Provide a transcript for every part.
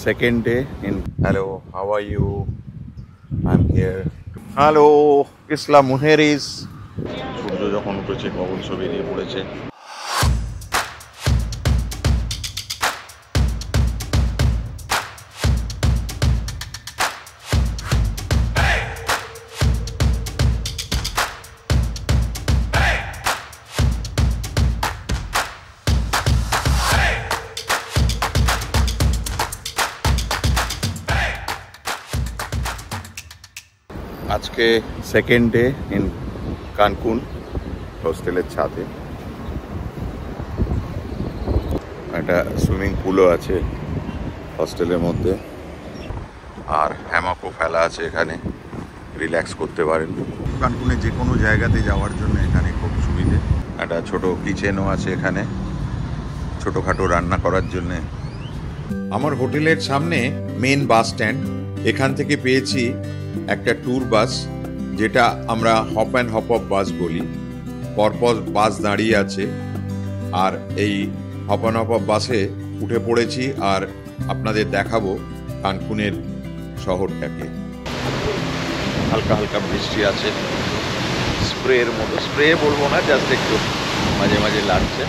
second day in. Hello, how are you? I'm here. Hello, Isla Mujeres. সূর্য যখন উঠেছে কখন সব বেরিয়ে পড়েছে। আজকে সেকেন্ড ডে ইন কানকুন। হোস্টেলের ছাদে একটা সুইমিং পুলও আছে হস্টেলের মধ্যে, আর হ্যামাকও ফেলা আছে, এখানে রিল্যাক্স করতে পারেন। কানকুনে যে কোনো জায়গাতে যাওয়ার জন্য এখানে খুব সুবিধে। একটা ছোট কিচেনও আছে এখানে, ছোটোখাটো রান্না করার জন্যে। আমার হোটেলের সামনে মেন বাস স্ট্যান্ড, এখান থেকে পেয়েছি একটা ট্যুর বাস, যেটা আমরা হপ অ্যান্ড হপ অফ বাস বলি। পরপর বাস দাঁড়িয়ে আছে, আর এই হপ অ্যান্ড হপ অফ বাসে উঠে পড়েছি, আর আপনাদের দেখাবো কানকুনের শহরটাকে। হালকা হালকা বৃষ্টি আছে, স্প্রের মতো, স্প্রে বলবো না, জাস্ট একটু মাঝে মাঝে লাগছে।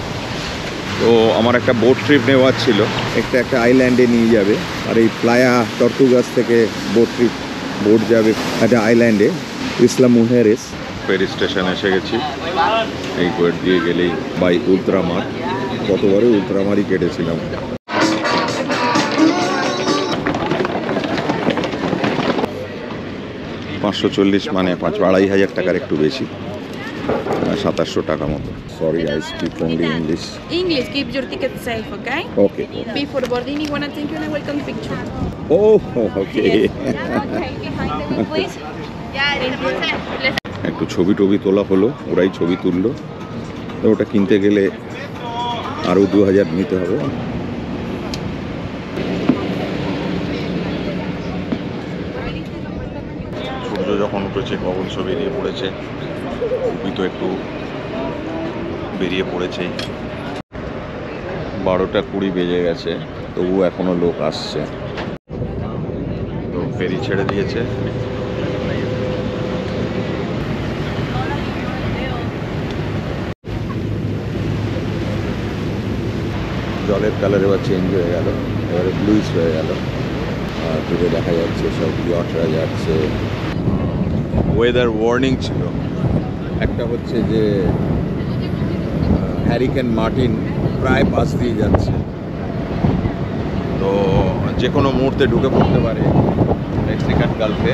তো আমার একটা বোট ট্রিপ নেওয়ার ছিল, একটা আইল্যান্ডে নিয়ে যাবে, আর এই প্লায়া টর্টুগাস থেকে বোট যাবে একটা আইল্যান্ডে, ইসলা মুহেরেস। ফেরি স্টেশন এসে গেছি, এই কোয়েট দিয়ে গেলেই বাই উলত্রামার। কতবারও উলত্রামারই কেটেছিলাম। 540 মানে 2,500 টাকার একটু বেশি, 2700 টাকা মতো। Sorry, I speak only English. English, keep your ticket safe, okay? Okay. Before boarding, you wanna take a welcome picture. Oh, okay. Okay, behind the wheel, please. একটু ছবি টবি তোলা হলো, ওরাই ছবি তুললো। তো ওটা কিনতে গেলে আরও 2000 নিতে হবে। সূর্য যখন উঠেছে কখন সব বেরিয়ে পড়েছে, তো একটু বেরিয়ে পড়েছে। 12টা 20 বেজে গেছে, তবু এখনো লোক আসছে। তো ফেরি ছেড়ে দিয়েছে। জলের কালার এবার চেঞ্জ হয়ে গেল, এবারে ব্লুইশ হয়ে গেল। আর দূরে দেখা যাচ্ছে সব ইয়টরা যাচ্ছে। ওয়েদার ওয়ার্নিং ছিল, একটা হচ্ছে যে হ্যারিকেন মার্টিন প্রায় পাশ দিয়ে যাচ্ছে, তো যে কোনো মুহূর্তে ঢুকে পড়তে পারে মেক্সিকান গালফে।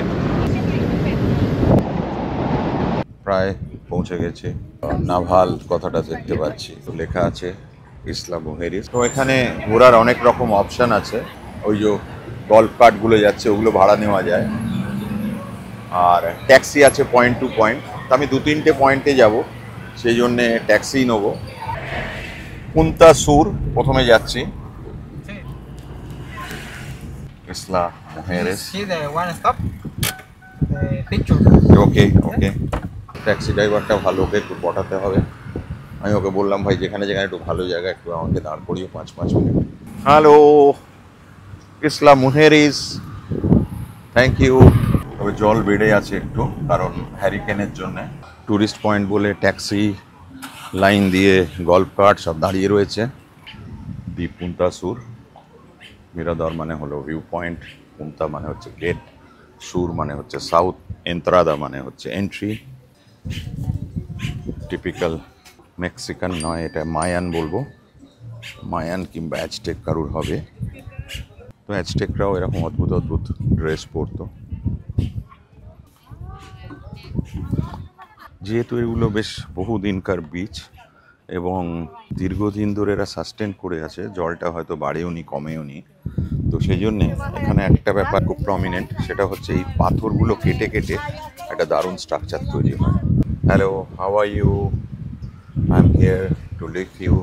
প্রায় পৌঁছে গেছে। নাভাল কথাটা দেখতে পাচ্ছি, তো লেখা আছে ইসলা মুহেরেস। তো এখানে ঘোরার অনেক রকম অপশান আছে। ওই যে গল্ফ কার্টগুলো যাচ্ছে, ওগুলো ভাড়া নেওয়া যায়, আর ট্যাক্সি আছে পয়েন্ট টু পয়েন্ট। তো আমি 2-3টে পয়েন্টে যাব, সেই জন্যে ট্যাক্সি নেবো। পুন্তা সুর প্রথমে যাচ্ছি, ইসলা মুহেরেস। ওকে ওকে, ট্যাক্সি ড্রাইভারটা ভালো, ওকে একটু পটাতে হবে। আমি ওকে বললাম, ভাই যেখানে যেখানে একটু ভালো জায়গা একটু আমাকে দাঁড় করিয়ে 5 মিনিট। Hello, Isla Mujeres, thank you. তবে জল বেড়ে আছে একটু, কারণ হ্যারিকেনের জন্যে। ট্যুরিস্ট পয়েন্ট বলে ট্যাক্সি লাইন দিয়ে গল্ফ কার্ট সব দাঁড়িয়ে রয়েছে। দি পুন্তা সুর, মিরাদর মানে হলো ভিউ পয়েন্ট, পুন্তা মানে হচ্ছে গেট, সুর মানে হচ্ছে সাউথ, এন্ত্রাদা মানে হচ্ছে এন্ট্রি। টিপিক্যাল মেক্সিকান নয়, এটা মায়ান বলবো, মায়ান কিংবা অ্যাজটেক কারুর হবে। তো অ্যাজটেকরাও এরকম অদ্ভুত অদ্ভুত ড্রেস পরতো। যেহেতু এগুলো বেশ বহুদিনকার বিচ এবং দীর্ঘদিন ধরে এরা সাস্টেন করে আছে, জলটা হয়তো বাড়েও নি কমেও নি, তো সেই জন্যে এখানে একটা ব্যাপার খুব প্রমিনেন্ট, সেটা হচ্ছে এই পাথরগুলো কেটে কেটে একটা দারুণ স্ট্রাকচার তৈরি হয়। Hello, how are you? I am here to live you.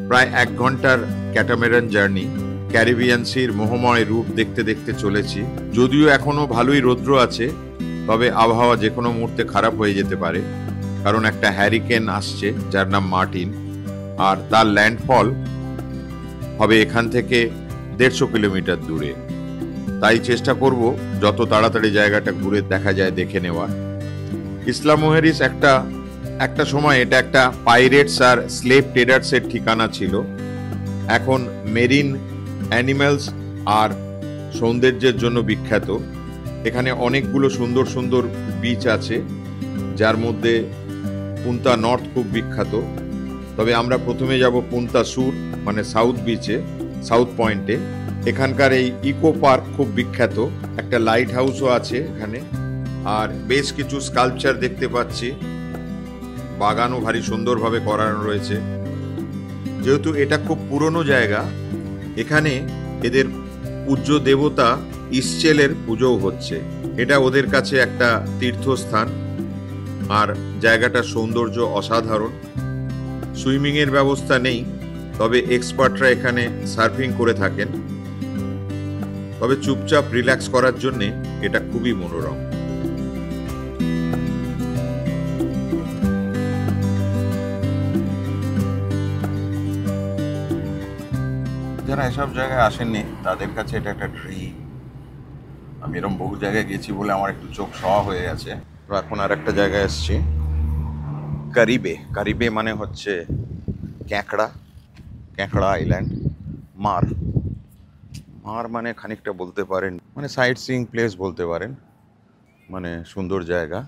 প্রায় 1 ঘন্টার ক্যাটামেরান জার্নি, ক্যারিবিয়ান সির মোহময় রূপ দেখতে দেখতে চলেছি। যদিও এখনো ভালোই রৌদ্র আছে, তবে আবহাওয়া যে কোনো মুহূর্তে খারাপ হয়ে যেতে পারে, কারণ একটা হ্যারিকেন আসছে যার নাম মার্টিন, আর তার ল্যান্ডফল হবে এখান থেকে 150 কিলোমিটার দূরে। তাই চেষ্টা করব যত তাড়াতাড়ি জায়গাটা ঘুরে দেখা যায় দেখে নেওয়ার। ইসলা মুহেরিস একটা সময় এটা একটা পাইরেটস আর স্লেভ ট্রেডার্সের ঠিকানা ছিল। এখন মেরিন অ্যানিমালস আর সৌন্দর্যের জন্য বিখ্যাত। এখানে অনেকগুলো সুন্দর সুন্দর বিচ আছে, যার মধ্যে পুন্তা নর্থ খুব বিখ্যাত। তবে আমরা প্রথমে যাব পুন্তা সুর মানে সাউথ বিচে, সাউথ পয়েন্টে। এখানকার এই ইকো পার্ক খুব বিখ্যাত, একটা লাইট হাউসও আছে এখানে, আর বেশ কিছু স্কাল্পচার দেখতে পাচ্ছি। বাগানও ভারী সুন্দরভাবে করানো রয়েছে। যেহেতু এটা খুব পুরনো জায়গা, এখানে এদের পূজ্য দেবতা ইসচেলের পুজোও হচ্ছে। এটা ওদের কাছে একটা তীর্থস্থান, আর জায়গাটার সৌন্দর্য অসাধারণ। সুইমিং এর ব্যবস্থা নেই, তবে এক্সপার্টরা এখানে সার্ফিং করে থাকেন। তবে চুপচাপ রিল্যাক্স করার জন্য এটা খুবই মনোরম। যারা এসব জায়গায় আসেননি তাদের কাছে এটা একটা ড্রিম। আমি এরকম বহু জায়গায় গেছি বলে আমার একটু চোখ সওয়া হয়ে গেছে। তো এখন আর একটা জায়গায় এসেছি, কারিবে। কারিবে মানে হচ্ছে ক্যাঁকড়া আইল্যান্ড। মার মানে খানিকটা বলতে পারেন মানে সাইট সিইং প্লেস বলতে পারেন, মানে সুন্দর জায়গা।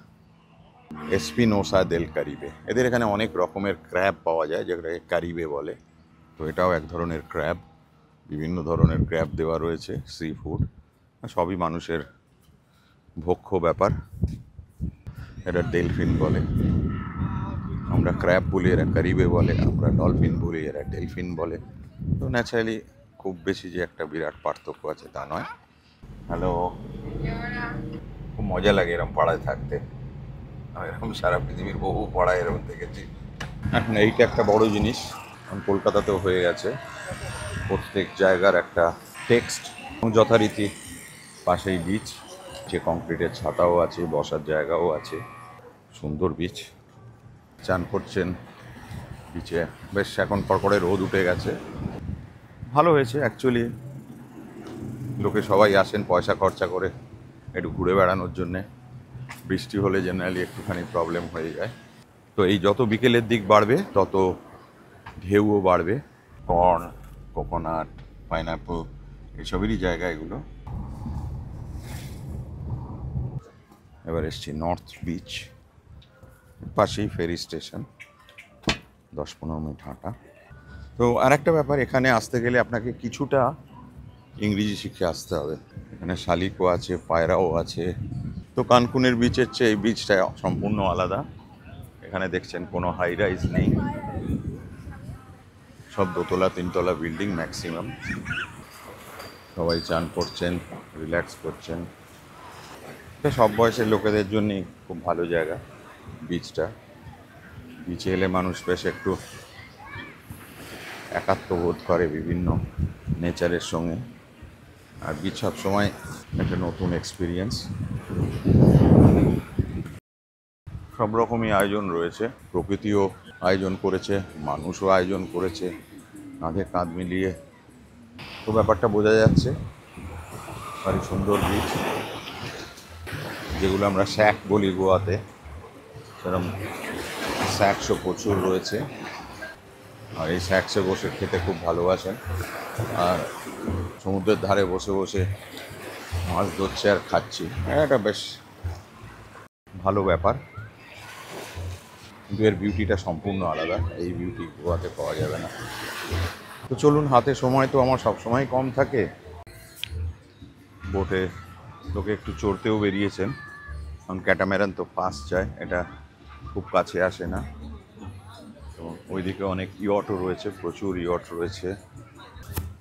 এসপিনোসা দেল কারিবে। এদের এখানে অনেক রকমের ক্র্যাব পাওয়া যায়, যেটাকে কারিবে বলে। তো এটাও এক ধরনের ক্র্যাব। বিভিন্ন ধরনের ক্র্যাব দেওয়া রয়েছে, সি ফুড। সবই মানুষের ভক্ষ্য ব্যাপার। এটা ডেলফিন বলে, আমরা ক্র্যাব বলি, এরা কারিবে বলে। আমরা ডলফিন বলি, এরা ডেলফিন বলে। তো ন্যাচারালি খুব বেশি যে একটা বিরাট পার্থক্য আছে তা নয়। হ্যালো, খুব মজা লাগে এরকম পাড়ায় থাকতে। আমি এরকম সারা পৃথিবীর বহু পাড়ায় এরকম দেখেছি। এখন এইটা একটা বড় জিনিস, কলকাতাতেও হয়ে গেছে। প্রত্যেক জায়গার একটা টেক্সট, যথারীতি পাশেই বিচ, যে কংক্রিটের ছাতাও আছে, বসার জায়গাও আছে। সুন্দর বিচ। চান করছেন বিচে, বেশ এখন কড়কড়ে রোদ উঠে গেছে। ভালো হয়েছে অ্যাকচুয়ালি। লোকে সবাই আসেন পয়সা খরচা করে একটু ঘুরে বেড়ানোর জন্যে। বৃষ্টি হলে জেনারেলি একটুখানি প্রবলেম হয়ে যায়। তো এই যত বিকেলের দিক বাড়বে তত ঢেউও বাড়বে। কর্ন, কোকোনাট, পাইনঅ্যাপল এসবেরই জায়গা এগুলো। এবার এসছি নর্থ বিচ, পাশেই ফেরি স্টেশন, 10-15 মিনিট হাঁটা। তো আর একটা ব্যাপার, এখানে আসতে গেলে আপনাকে কিছুটা ইংরেজি শিখে আসতে হবে। এখানে শালিকও আছে, পায়রাও আছে। তো কানকুনের বিচের চেয়ে এই বিচটা সম্পূর্ণ আলাদা। এখানে দেখছেন কোনো হাই রাইজ নেই, সব দোতলা তিনতলা বিল্ডিং ম্যাক্সিমাম। সবাই চান করছেন, রিল্যাক্স করছেন। এটা সব বয়সের লোকেদের জন্যই খুব ভালো জায়গা বিচটা। বিচে এলে মানুষ বেশ একটু একাত্ম বোধ করে বিভিন্ন নেচারের সঙ্গে। আর বিচ সবসময় একটা নতুন এক্সপিরিয়েন্স। সব রকমই আয়োজন রয়েছে, প্রকৃতিও আয়োজন করেছে, মানুষও আয়োজন করেছে, কাঁধে কাঁধ মিলিয়ে। তো ব্যাপারটা বোঝা যাচ্ছে। ভারী সুন্দর বিচ, যেগুলো আমরা স্যাক বলি গোয়াতে, সেরকম স্যাক্সও প্রচুর রয়েছে। আর এই স্যাক্সে বসে খেতে খুব ভালোবাসেন। আর সমুদ্রের ধারে বসে বসে মাছ ধরছে আর খাচ্ছি, এটা বেশ ভালো ব্যাপার। কিন্তু এর বিউটিটা সম্পূর্ণ আলাদা, এই বিউটি গোয়াতে পাওয়া যাবে না। তো চলুন, হাতে সময় তো আমার সব সময় কম থাকে। বোটে লোকে একটু চড়তেও বেরিয়েছেন, কারণ ক্যাটামেরান তো ফাস্ট যায়, এটা খুব কাছে আসে না। তো ওইদিকে অনেক ইয়টও রয়েছে, প্রচুর ইয়ট রয়েছে,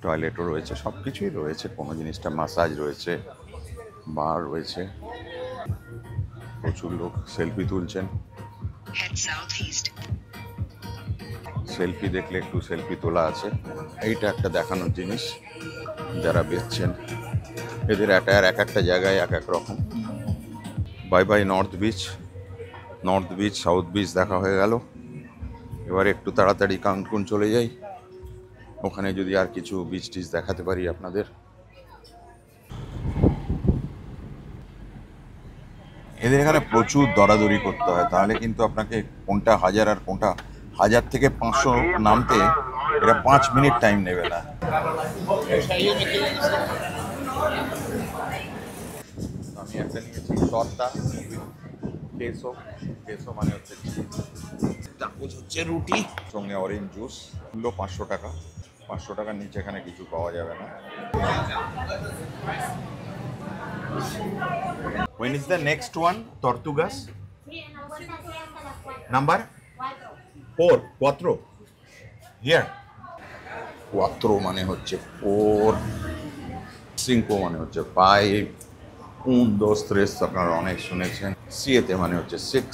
টয়লেটও রয়েছে, সব কিছুই রয়েছে। কোনো জিনিসটা মাসাজ রয়েছে, বার রয়েছে। প্রচুর লোক সেলফি তুলছেন। সেলফি দেখলে একটু সেলফি তোলা আছে। এইটা একটা দেখানোর জিনিস। যারা বেচছেন এদের অ্যাটায়ার এক একটা জায়গায় এক এক রকম। Bye bye north beach. North beach, south beach দেখা হয়ে গেল। এবার একটু তাড়াতাড়ি কানকুন চলে যাই। ওখানে যদি আর কিছু বিচ টিচ দেখাতে পারি আপনাদের। এদের এখানে প্রচুর দরাদরি করতে হয়, তাহলে কিন্তু আপনাকে কোনটা 1000 আর কোনটা 1000 থেকে 500 নামতে এটা 5 মিনিট টাইম নেবে না। আমি একটা নিয়েছি শর্তা কেসো, কেসো মানে হচ্ছে তাকুজ হচ্ছে রুটি, সঙ্গে অরেঞ্জ জুস, মূল্য 500 টাকা। 500 টাকার নিচে এখানে কিছু পাওয়া যাবে না। When is the next one? Tortugas? Number? 4. 4. Here. 4 মানে হচ্ছে 4, 5 মানে হচ্ছে 5, 1, 2, 3 আপনারা অনেক শুনেছেন। 7 মানে হচ্ছে 6,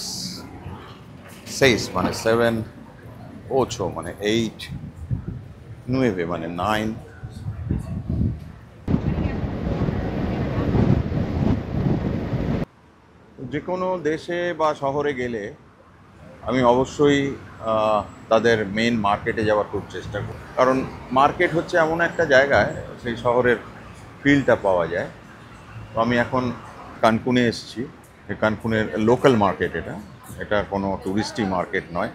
6 মানে 7, 8 মানে 8, 9 মানে 9। যে কোনো দেশে বা শহরে গেলে আমি অবশ্যই তাদের মেইন মার্কেটে যাওয়ার খুব চেষ্টা করি, কারণ মার্কেট হচ্ছে এমন একটা জায়গায় সেই শহরের ফিলটা পাওয়া যায়। তো আমি এখন কানকুনে এসেছি, এই কানকুনের লোকাল মার্কেট, এটা কোনো টুরিস্টি মার্কেট নয়,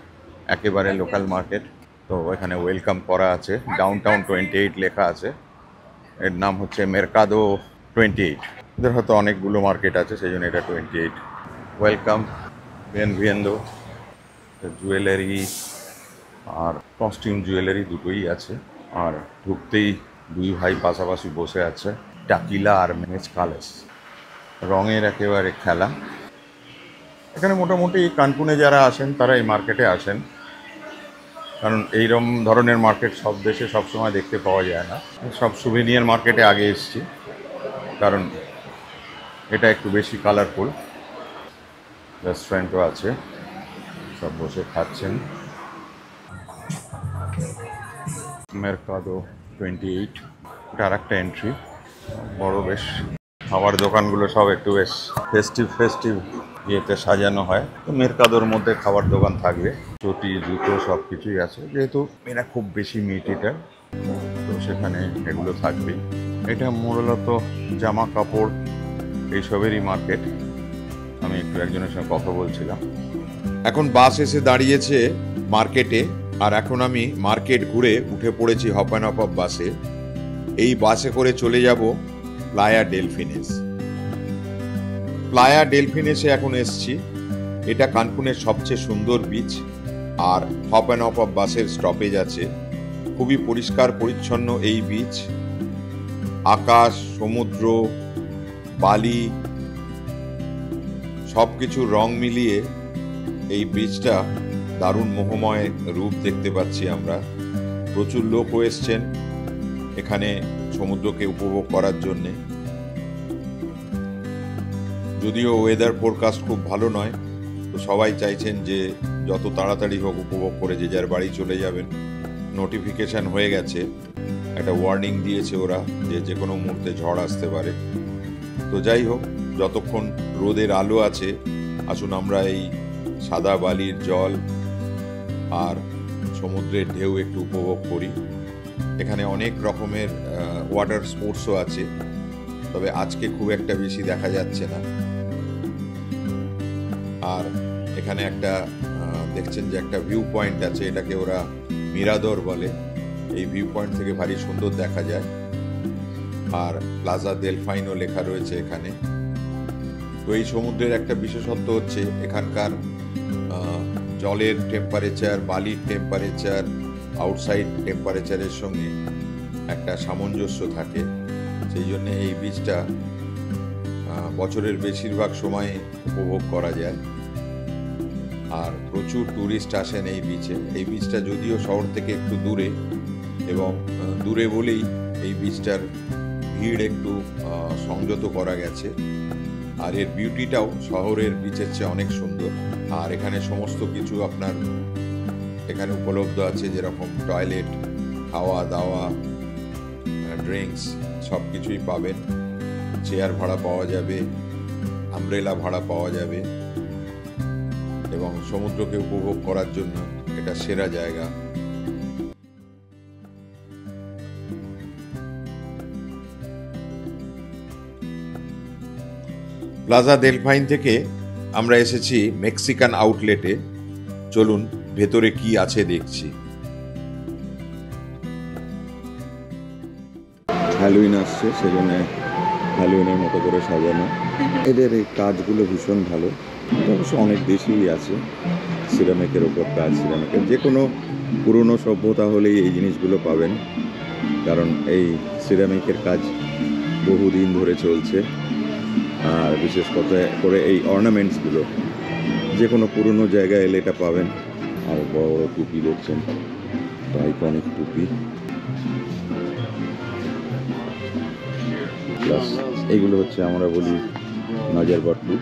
একেবারে লোকাল মার্কেট। তো এখানে ওয়েলকাম করা আছে, ডাউনটাউন 28 লেখা আছে, এর নাম হচ্ছে মেরকাদো 28। এদের হয়তো অনেকগুলো মার্কেট আছে, সেই জন্য এটা 28। ওয়েলকাম, বিয়েনভিয়েন্দো। জুয়েলারি আর কস্টিউম জুয়েলারি দুটোই আছে। আর ঢুকতেই দুই ভাই পাশাপাশি বসে আছে, টাকিলা আর মেজকালেস, রঙের একেবারে খেলা। এখানে মোটামুটি কানকুনে যারা আসেন তারা এই মার্কেটে আসেন, কারণ এইরকম ধরনের মার্কেট সব দেশে সবসময় দেখতে পাওয়া যায় না। সব সুভেনিয়ার মার্কেটে আগে এসেছি, কারণ এটা একটু বেশি কালারফুল। রেস্টুরেন্টও আছে, সব বসে খাচ্ছেন। মেরকাদো 28, এটা আর একটা এন্ট্রি, বড় বেশ। খাবার দোকানগুলো সব একটু বেশ ফেস্টিভ ইয়েতে সাজানো হয়। তো মেরকাদোর মধ্যে খাবার দোকান থাকবে, চটি জুতো সব কিছুই আছে, যেহেতু এরা খুব বেশি মিট ইটার, তো সেখানে এগুলো থাকবে। এটা মূলত জামা কাপড় এইসবেরই মার্কেট। আমি একটু একজনের সঙ্গে কথা বলছিলাম। এখন বাস এসে দাঁড়িয়েছে মার্কেটে, আর এখন আমি মার্কেট ঘুরে উঠে পড়েছি হপ অ্যান্ড হপ বাসে। এই বাসে করে চলে যাব প্লায়া ডেলফিনেস। প্লায়া ডেলফিনেসে এখন এসছি। এটা কানকুনের সবচেয়ে সুন্দর বিচ, আর হপ অ্যান্ড হপ বাসের স্টপেজ আছে। খুবই পরিষ্কার পরিচ্ছন্ন এই বিচ। আকাশ, সমুদ্র, বালি সব কিছু রং মিলিয়ে এই বিচটা দারুণ মোহময় রূপ দেখতে পাচ্ছি আমরা। প্রচুর লোকও এসছেন এখানে সমুদ্রকে উপভোগ করার জন্যে। যদিও ওয়েদার ফোরকাস্ট খুব ভালো নয়, তো সবাই চাইছেন যে যত তাড়াতাড়ি হোক উপভোগ করে যে যার বাড়ি চলে যাবেন। নোটিফিকেশান হয়ে গেছে, একটা ওয়ার্নিং দিয়েছে ওরা যে যে কোনো মুহূর্তে ঝড় আসতে পারে। তো যাই হোক, যতক্ষণ রোদের আলো আছে, আসুন আমরা এই সাদা বালির জল আর সমুদ্রের ঢেউ একটু উপভোগ করি। এখানে অনেক রকমের ওয়াটার স্পোর্টসও আছে, তবে আজকে খুব একটা বেশি দেখা যাচ্ছে না। আর এখানে একটা দেখছেন যে একটা ভিউ পয়েন্ট আছে, এটাকে ওরা মিরাদর বলে। এই ভিউ পয়েন্ট থেকে ভারী সুন্দর দেখা যায়। আর প্লাজা দেলফাইনও লেখা রয়েছে এখানে। তো এই সমুদ্রের একটা বিশেষত্ব হচ্ছে এখানকার জলের টেম্পারেচার, বালির টেম্পারেচার, আউটসাইড টেম্পারেচারের সঙ্গে একটা সামঞ্জস্য থাকে। সেই জন্য এই বিচটা বছরের বেশিরভাগ সময় উপভোগ করা যায়। আর প্রচুর ট্যুরিস্ট আসেন এই বিচে। এই বিচটা যদিও শহর থেকে একটু দূরে, এবং দূরে বলেই এই বিচটার ভিড় একটু সংযত করা গেছে। আর এর বিউটিটাও শহরের বিচের চেয়ে অনেক সুন্দর। আর এখানে সমস্ত কিছু আপনার এখানে উপলব্ধ আছে, যেরকম টয়লেট, খাওয়া দাওয়া, ড্রিঙ্কস সব কিছুই পাবেন। চেয়ার ভাড়া পাওয়া যাবে, আমব্রেলা ভাড়া পাওয়া যাবে, এবং সমুদ্রকে উপভোগ করার জন্য এটা সেরা জায়গা। প্লাজা দেল ভাইন থেকে আমরা এসেছি মেক্সিকান আউটলেটে। চলুন ভেতরে কি আছে দেখছি। হ্যালোইন আসছে, সেজন্য হ্যালোইনের মতো করে সাজানো। এদের এই কাজগুলো ভীষণ ভালো। অবশ্য অনেক দেশেই আছে সিরামিকের ওপর কাজ। সিরামিকের যে কোনো পুরনো সভ্যতা হলেই এই জিনিসগুলো পাবেন, কারণ এই সিরামিকের কাজ বহুদিন ধরে চলছে। আর বিশেষ করে এই অর্নামেন্টসগুলো যে কোনো পুরনো জায়গায় এলে এটা পাবেন। আর বড় বড় টুপি দেখছেন, আইকনিক টুপি। প্লাস এগুলো হচ্ছে আমরা বলি নজর বট্টু,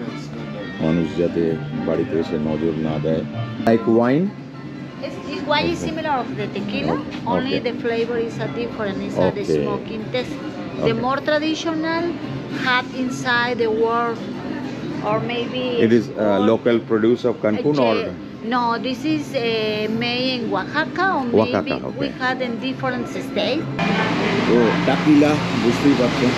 মানুষ যাতে বাড়িতে এসে নজর না দেয়। Like wine, This wine is similar of the tequila, only the flavor is a different inside the smoking taste. The more traditional had inside the word, or maybe it is local produce of Cancun or no, this is made in Oaxaca, or maybe we had in different states. তো tequila বুঝতেই পারছেন।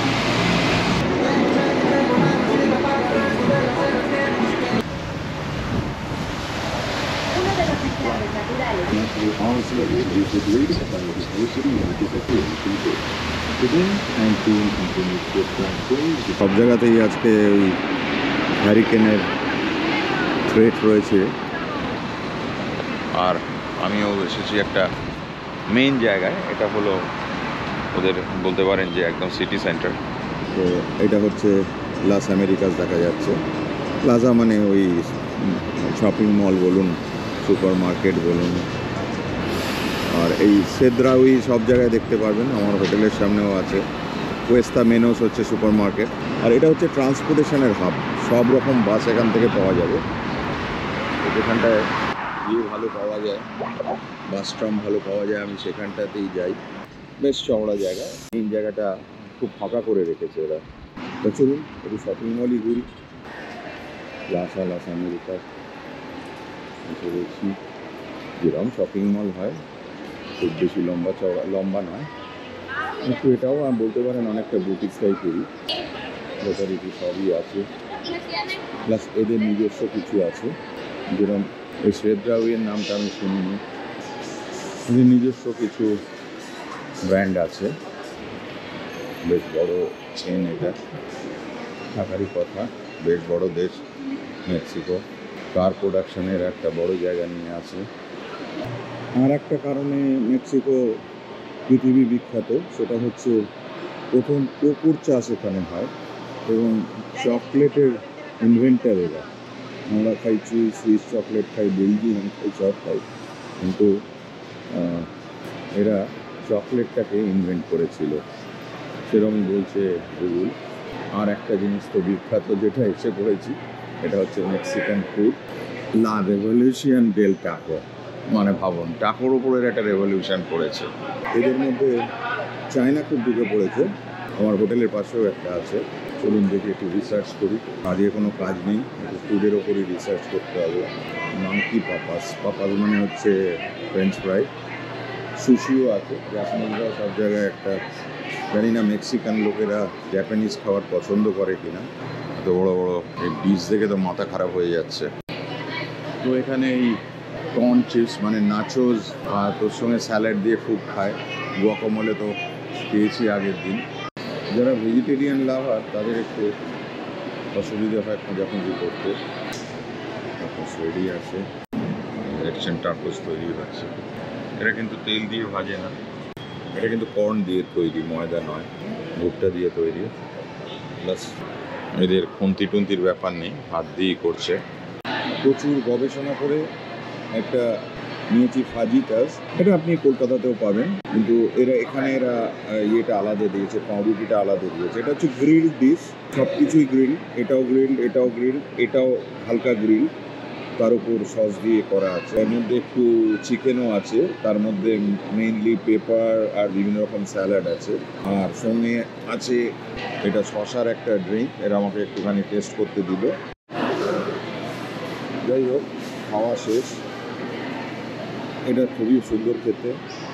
সব জায়গাতেই আজকে ওই হ্যারিকেনের threat রয়েছে। আর আমিও এসেছি একটা মেইন জায়গায়। এটা হলো ওদের বলতে পারেন যে একদম সিটি সেন্টার। তো এটা হচ্ছে লাস আমেরিকাস দেখা যাচ্ছে। প্লাজা মানে ওই শপিং মল বলুন, সুপার মার্কেট বলুন। আর এই সেদ্রাউই সব জায়গায় দেখতে পারবেন, আমার হোটেলের সামনেও আছে। কোয়েস্তা মেনোস হচ্ছে সুপার মার্কেট। আর এটা হচ্ছে ট্রান্সপোর্টেশনের হাব, সব রকম বাস এখান থেকে পাওয়া যাবে। যেখানটায় ভিউ ভালো পাওয়া যায়, বাস ট্রাম ভালো পাওয়া যায়, আমি সেখানটাতেই যাই। বেশ চওড়া জায়গা, এই জায়গাটা খুব ফাঁকা করে রেখেছে ওরা। তো চলুন একটু শপিং মলই ঘুরি। লাস আমেরিকা এসে দেখছি যেরকম শপিং মল হয়, খুব বেশি লম্বা নয়, কিন্তু এটাও বলতে পারেন অনেকটা বুটিক টাইপেরই। যথারীতি সবই আছে, প্লাস এদের নিজস্ব কিছু আছে। যেরকম এই সেদ্রাউয়ের নামটা আমি শুনিনি, এদের নিজস্ব কিছু ব্র্যান্ড আছে। বেশ বড় চেন, এটা থাকারই কথা। বেশ বড় দেশ মেক্সিকো, কার প্রোডাকশনের একটা বড় জায়গা নিয়ে আছে। আর একটা কারণে মেক্সিকো পৃথিবী বিখ্যাত, সেটা হচ্ছে প্রথম কোকোর চাষ এখানে হয় এবং চকলেটের ইনভেন্টার এরা। আমরা খাইছি সুইস চকলেট খাই, বেলজিয়াম খাই, সব খাই, কিন্তু এরা চকলেটটাকে ইনভেন্ট করেছিল, সেরকম বলছে গুগল। আর একটা জিনিস তো বিখ্যাত যেটা এসে পড়েছি, এটা হচ্ছে মেক্সিকান ফুড, লা রেভলিউশন ডেল টাকো। মানে ভাবুন, টাকোর উপরের একটা রেভলিউশন পড়েছে। এদের মধ্যে চায়না খুব ঢুকে পড়েছে। আমার হোটেলের পাশেও একটা আছে। চলুন দেখি, একটু রিসার্চ করি। আজকে কোনো কাজ নেই, একটু ফুডের ওপরই রিসার্চ করতে হবে। মাংকি পাপাস, পাপাস মানে হচ্ছে ফ্রেঞ্চ ফ্রাই। সুশিও আছে, জাপানিজরাও সব জায়গায় একটা, জানি না মেক্সিকান লোকেরা জাপানিজ খাবার পছন্দ করে কিনা। এত বড় বড় এই ডিশ দেখে তো মাথা খারাপ হয়ে যাচ্ছে। তো এখানে এই কর্ন চিপস মানে নাচোস, তোর সঙ্গে স্যালাড দিয়ে খুব খায়। গুয়াকামোলে তো পেয়েছি আগের দিন। যারা ভেজিটেরিয়ান লাভার তাদের একটু অসুবিধা হয় খোঁজাখুঁজি করতে। টাকোস রেডি আছে, দেখছেন টাকোস তৈরি হচ্ছে। এটা কিন্তু তেল দিয়ে ভাজে না, এটা কিন্তু কর্ন দিয়ে তৈরি, ময়দা নয়, ভুট্টা দিয়ে তৈরি। প্লাস এদের খুন্তি টুন্তির ব্যাপার নেই, হাত দিয়েই করছে। প্রচুর গবেষণা করে একটা নিয়েছি ফাজিতাস। এটা আপনি কলকাতাতেও পাবেন, কিন্তু এখানে ইয়েটা আলাদা দিয়েছে, পাউরুটিটা আলাদা দিয়েছে। এটা হচ্ছে গ্রিল ডিশ, সব কিছুই গ্রিল। এটাও গ্রিল, এটাও গ্রিল, এটাও হালকা গ্রিল, তার উপর সস দিয়ে করা আছে। এর মধ্যে একটু চিকেনও আছে, তার মধ্যে মেইনলি পেপার আর বিভিন্ন রকম স্যালাড আছে। আর সঙ্গে আছে এটা শসার একটা ড্রিঙ্ক, এরা আমাকে একটুখানি টেস্ট করতে দিল। যাই হোক, খাওয়া শেষ। এটা খুবই সুন্দর খেতে,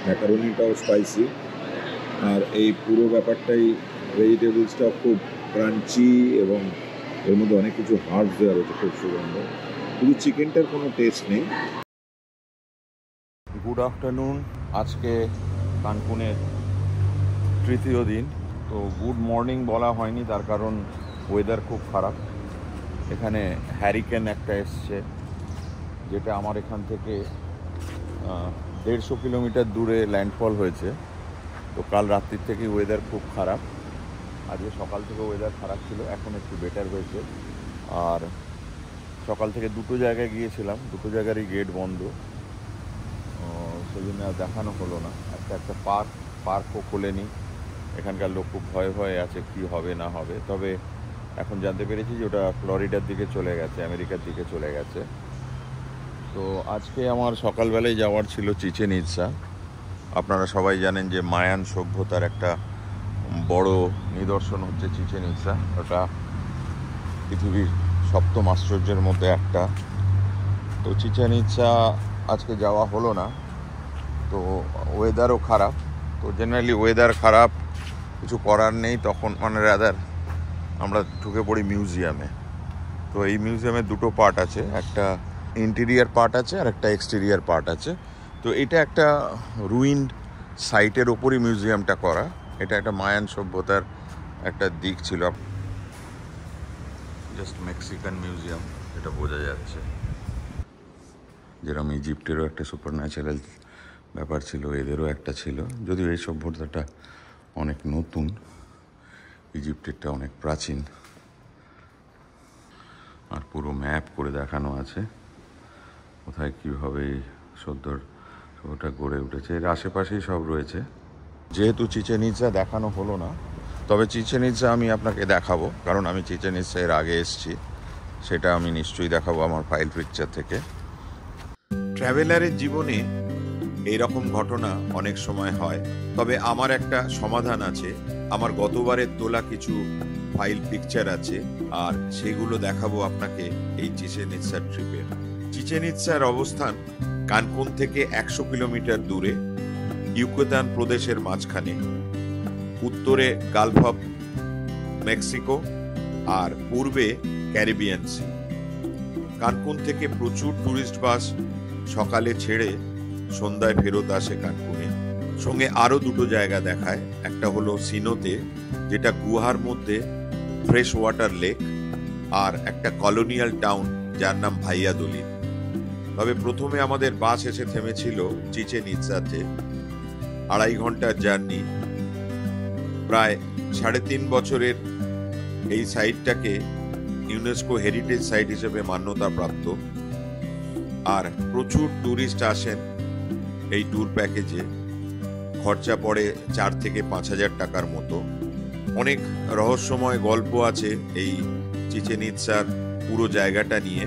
ম্যাকারোনিটাও স্পাইসি। আর এই পুরো ব্যাপারটাই, ভেজিটেবলসটাও খুব ক্রাঞ্চি এবং এর মধ্যে অনেক কিছু হার্বস দেওয়া রয়েছে, খুব সুগন্ধ। শুধু চিকেনটার কোনো টেস্ট নেই। Good afternoon. আজকে কানকুনের তৃতীয় দিন। তো গুড মর্নিং বলা হয়নি, তার কারণ ওয়েদার খুব খারাপ। এখানে হ্যারিকেন একটা এসছে, যেটা আমার এখান থেকে 150 কিলোমিটার দূরে ল্যান্ডফল হয়েছে। তো কাল রাত্রির থেকে ওয়েদার খুব খারাপ। আজকে সকাল থেকে ওয়েদার খারাপ ছিল, এখন একটু বেটার হয়েছে। আর সকাল থেকে দুটো জায়গায় গিয়েছিলাম, দুটো জায়গারই গেট বন্ধ, সেজন্য আর দেখানো হলো না। একটা পার্কও খোলেনি। এখানকার লোক খুব ভয়ে আছে কি হবে না হবে। তবে এখন জানতে পেরেছি যে ওটা ফ্লোরিডার দিকে চলে গেছে, আমেরিকার দিকে চলে গেছে। তো আজকে আমার সকালবেলায় যাওয়ার ছিল চিচেন ইৎজা। আপনারা সবাই জানেন যে মায়ান সভ্যতার একটা বড় নিদর্শন হচ্ছে চিচেন ইৎজা। ওটা পৃথিবীর 7ম আশ্চর্যের মধ্যে একটা। তো চিচেন ইৎজা আজকে যাওয়া হলো না। তো ওয়েদারও খারাপ। তো জেনারেলি ওয়েদার খারাপ, কিছু করার নেই, তখন মানে রাদার আমরা ঢুকে পড়ি মিউজিয়ামে। তো এই মিউজিয়ামে দুটো পার্ট আছে, একটা ইন্টেরিয়ার পার্ট আছে আর একটা এক্সটেরিয়ার পার্ট আছে। তো এটা একটা রুইন্ড সাইটের ওপরই মিউজিয়ামটা করা। এটা একটা মায়ান সভ্যতার একটা দিক ছিল। জাস্ট মেক্সিকান মিউজিয়াম, এটা বোঝা যাচ্ছে। যেরকম ইজিপ্টেরও একটা সুপার ন্যাচারাল ব্যাপার ছিল, এদেরও একটা ছিল। যদিও এই সভ্যতাটা অনেক নতুন, ইজিপ্টেরটা অনেক প্রাচীন। আর পুরো ম্যাপ করে দেখানো আছে কোথায় কীভাবে সদ্যর ওটা গড়ে উঠেছে। এর আশেপাশেই সব রয়েছে। যেহেতু চিচেন ইৎজা দেখানো হলো না, তবে চিচেন ইৎজা আমি আপনাকে দেখাবো, কারণ আমি চিচেন ইৎজা এর আগে এসেছি। সেটা আমি নিশ্চয়ই দেখাবো আমার ফাইল পিকচার থেকে। ট্রাভেলারের জীবনে এইরকম ঘটনা অনেক সময় হয়, তবে আমার একটা সমাধান আছে। আমার গতবারের তোলা কিছু ফাইল পিকচার আছে, আর সেগুলো দেখাবো আপনাকে এই চিচেন ইৎজার ট্রিপে। চিচেন ইৎজার অবস্থান কানকুন থেকে 100 কিলোমিটার দূরে, ইউকাতান প্রদেশের মাঝখানে। উত্তরে গালফ অফ মেক্সিকো আর পূর্বে ক্যারিবিয়ান সি। কানকুন থেকে প্রচুর ট্যুরিস্ট বাস সকালে ছেড়ে সন্ধ্যায় ফেরত আসে কানকুনে। সঙ্গে আরও দুটো জায়গা দেখায়। একটা হলো সিনোতে, যেটা গুহার মধ্যে ফ্রেশ ওয়াটার লেক, আর একটা কলোনিয়াল টাউন যার নাম ভাইয়াদোলিন। তবে প্রথমে আমাদের বাস এসে থেমেছিল চিচেন ইৎজাতে। 2.5 ঘন্টার জার্নি। প্রায় 3.5 বছরের এই সাইটটাকে ইউনেস্কো হেরিটেজ সাইট হিসেবে মান্যতা প্রাপ্ত। আর প্রচুর ট্যুরিস্ট আসেন এই ট্যুর প্যাকেজে। খরচা পড়ে 4 থেকে 5,000 টাকার মতো। অনেক রহস্যময় গল্প আছে এই চিচেন ইৎজার পুরো জায়গাটা নিয়ে।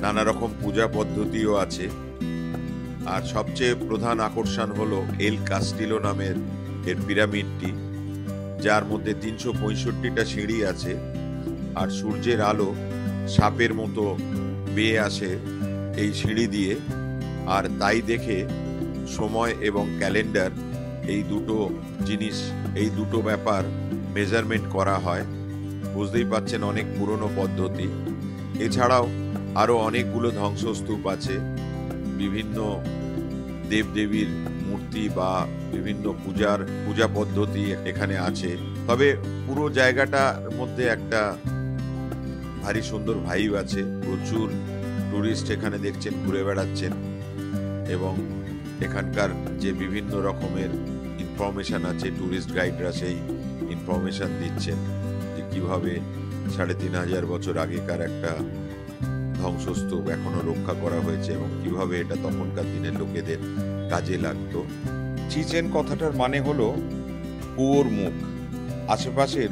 নানা রকম পূজা পদ্ধতিও আছে। আর সবচেয়ে প্রধান আকর্ষণ হলো এল কাস্টিলো নামের এর পিরামিডটি, যার মধ্যে 365টা সিঁড়ি আছে। আর সূর্যের আলো সাপের মতো বেয়ে আসে এই সিঁড়ি দিয়ে। আর তাই দেখে সময় এবং ক্যালেন্ডার, এই দুটো জিনিস, এই দুটো ব্যাপার মেজারমেন্ট করা হয়। বুঝতেই পাচ্ছেন অনেক পুরনো পদ্ধতি। এছাড়াও আরও অনেকগুলো ধ্বংসস্তূপ আছে, বিভিন্ন দেবদেবীর মূর্তি বা বিভিন্ন পূজা পদ্ধতি এখানে আছে। তবে পুরো জায়গাটার মধ্যে একটা ভারী সুন্দর ভাইব আছে। প্রচুর টুরিস্ট এখানে দেখছেন ঘুরে বেড়াচ্ছেন, এবং এখানকার যে বিভিন্ন রকমের ইনফরমেশন আছে, টুরিস্ট গাইডরা সেই ইনফরমেশন দিচ্ছেন যে কিভাবে 3,500 বছর আগেকার একটা ধ্বংসস্তূপ এখনো রক্ষা করা হয়েছে এবং কিভাবে এটা তখনকার দিনের লোকেদের কাজে লাগতো। চিচেন কথাটার মানে হলো কুয়োর মুখ। আশেপাশের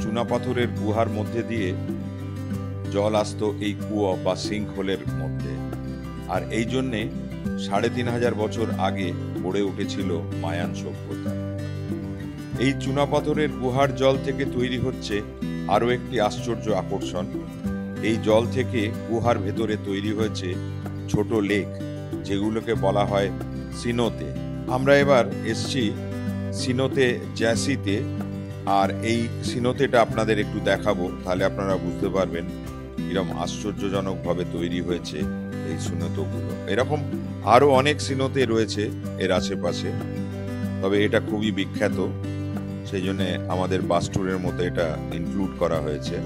চুনাপাথরের গুহার মধ্যে দিয়ে জল আসতো এই কুয়ো বা সিঙ্ক হোলের মধ্যে। আর এই জন্যে 3,500 বছর আগে গড়ে উঠেছিল মায়ান সভ্যতা। এই চুনাপাথরের গুহার জল থেকে তৈরি হচ্ছে আরও একটি আশ্চর্য আকর্ষণ। এই জল থেকে গুহার ভেতরে তৈরি হয়েছে ছোট লেক, যেগুলোকে বলা হয় সিনোতে। আমরা এবার এসছি সিনোতে জ্যাসিতে, আর এই সিনোতেটা আপনাদের একটু দেখাবো, তাহলে আপনারা বুঝতে পারবেন কিরকম আশ্চর্যজনকভাবে তৈরি হয়েছে এই সিনোতগুলো। এরকম আরও অনেক সিনোতে রয়েছে এর আশেপাশে, তবে এটা খুবই বিখ্যাত, সেই জন্য আমাদের বাস ট্যুরের মধ্যে এটা ইনক্লুড করা হয়েছে।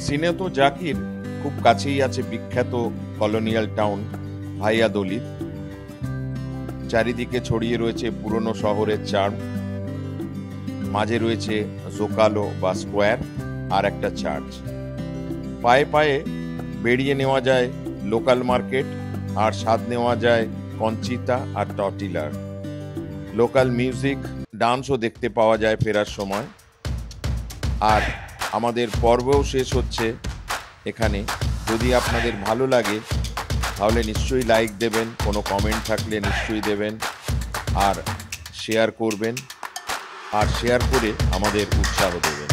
সিনেতো জাকির খুব কাছেই আছে বিখ্যাত কলোনিয়াল টাউন ভাইয়াদোলিদ। চারিদিকে ছড়িয়ে রয়েছে পুরনো শহরের চার্ম, মাঝে রয়েছে জোকালো বা স্কোয়ার আর একটা চার্চ। পায়ে পায়ে বেরিয়ে নেওয়া যায় লোকাল মার্কেট, আর স্বাদ নেওয়া যায় কঞ্চিতা আর টর্টিলার। লোকাল মিউজিক, ডান্সও দেখতে পাওয়া যায় ফেরার সময়। আর আমাদের পর্বও শেষ হচ্ছে এখানে। যদি আপনাদের ভালো লাগে তাহলে নিশ্চয়ই লাইক দেবেন, কোনো কমেন্ট থাকলে নিশ্চয়ই দেবেন, আর শেয়ার করবেন, আর শেয়ার করে আমাদের উৎসাহ দেবেন।